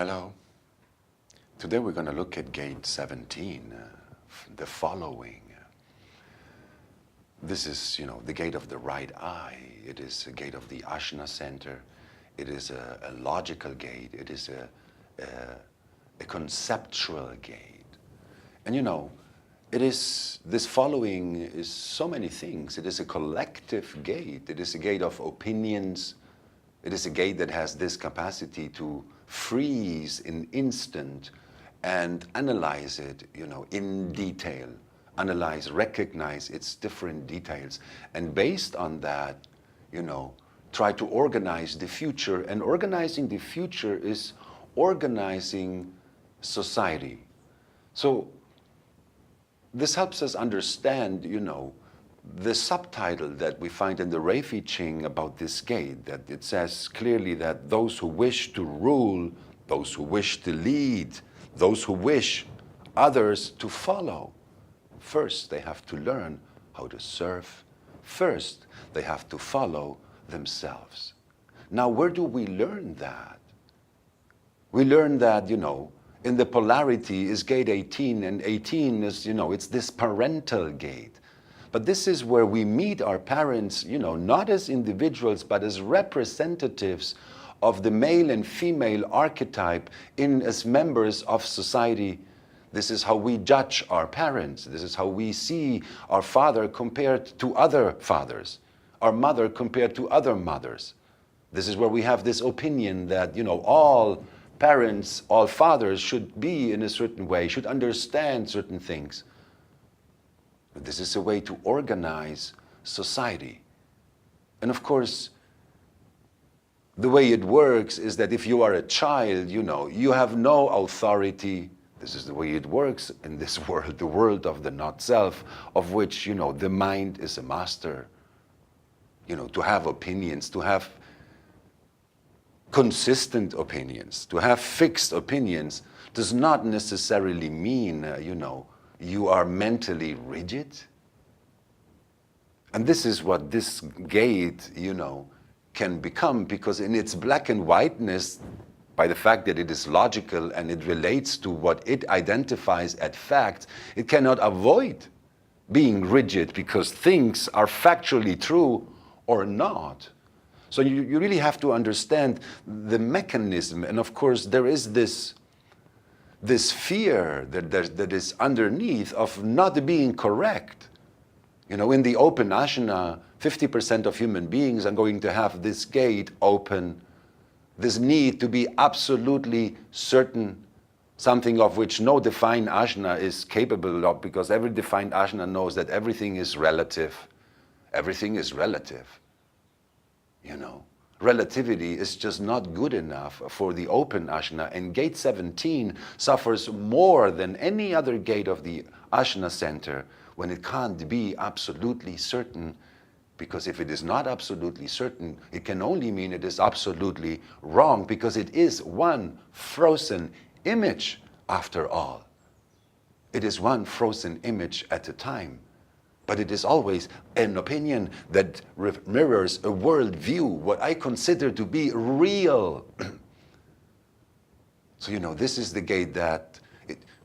Hello. Today we're going to look at gate 17, the following. This is, the gate of the right eye. It is a gate of the Ajna center. It is a logical gate. It is a conceptual gate. And this following is so many things. It is a collective gate. It is a gate of opinions. It is a gate that has this capacity to freeze in instant and analyze it, in detail. Analyze, recognize its different details. And based on that, try to organize the future. And organizing the future is organizing society. So this helps us understand, the subtitle that we find in the Rave Mechanics about this gate, that it says clearly that those who wish to rule, those who wish to lead, those who wish others to follow, first they have to learn how to serve. First, they have to follow themselves. Now, where do we learn that? We learn that, in the polarity is gate 18, and 18 is, it's this parental gate. But this is where we meet our parents, not as individuals, but as representatives of the male and female archetype as members of society. This is how we judge our parents. This is how we see our father compared to other fathers, our mother compared to other mothers. This is where we have this opinion that, all parents, all fathers should be in a certain way, should understand certain things. But this is a way to organize society. And of course, the way it works is that if you are a child, you have no authority. This is the way it works in this world, the world of the not-self, of which, the mind is a master. To have opinions, to have consistent opinions, to have fixed opinions does not necessarily mean, you are mentally rigid. And this is what this gate, can become, because in its black and whiteness, by the fact that it is logical and it relates to what it identifies as fact, it cannot avoid being rigid because things are factually true or not. So you really have to understand the mechanism. And of course, there is this fear that is underneath of not being correct. In the open Ajna, 50% of human beings are going to have this gate open, this need to be absolutely certain, something of which no defined Ajna is capable of, because every defined Ajna knows that everything is relative. Everything is relative. Relativity is just not good enough for the open Ajna, and gate 17 suffers more than any other gate of the Ajna center when it can't be absolutely certain, because if it is not absolutely certain, it can only mean it is absolutely wrong, because it is one frozen image after all. It is one frozen image at a time. But it is always an opinion that mirrors a worldview, what I consider to be real. So, this is the gate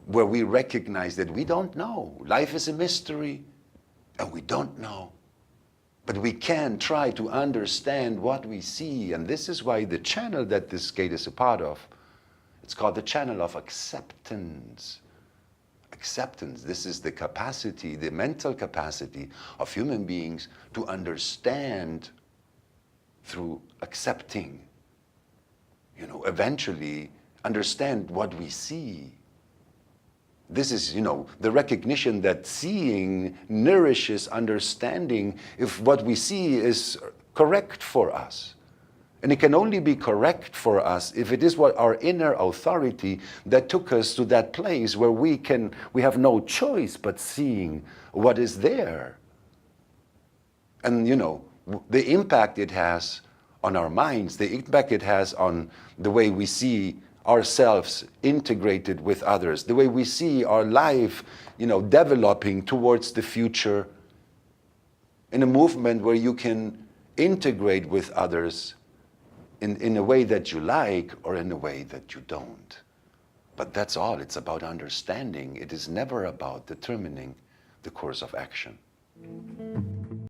where we recognize that we don't know. Life is a mystery, and we don't know. But we can try to understand what we see. And this is why the channel that this gate is a part of, it's called the channel of acceptance. Acceptance. This is the capacity, the mental capacity of human beings to understand through accepting, eventually understand what we see. This is, the recognition that seeing nourishes understanding if what we see is correct for us. And it can only be correct for us if it is what our inner authority that took us to that place where we have no choice but seeing what is there. And the impact it has on our minds, the impact it has on the way we see ourselves integrated with others, the way we see our life, developing towards the future in a movement where you can integrate with others in a way that you like or in a way that you don't. But that's all. It's about understanding. It is never about determining the course of action.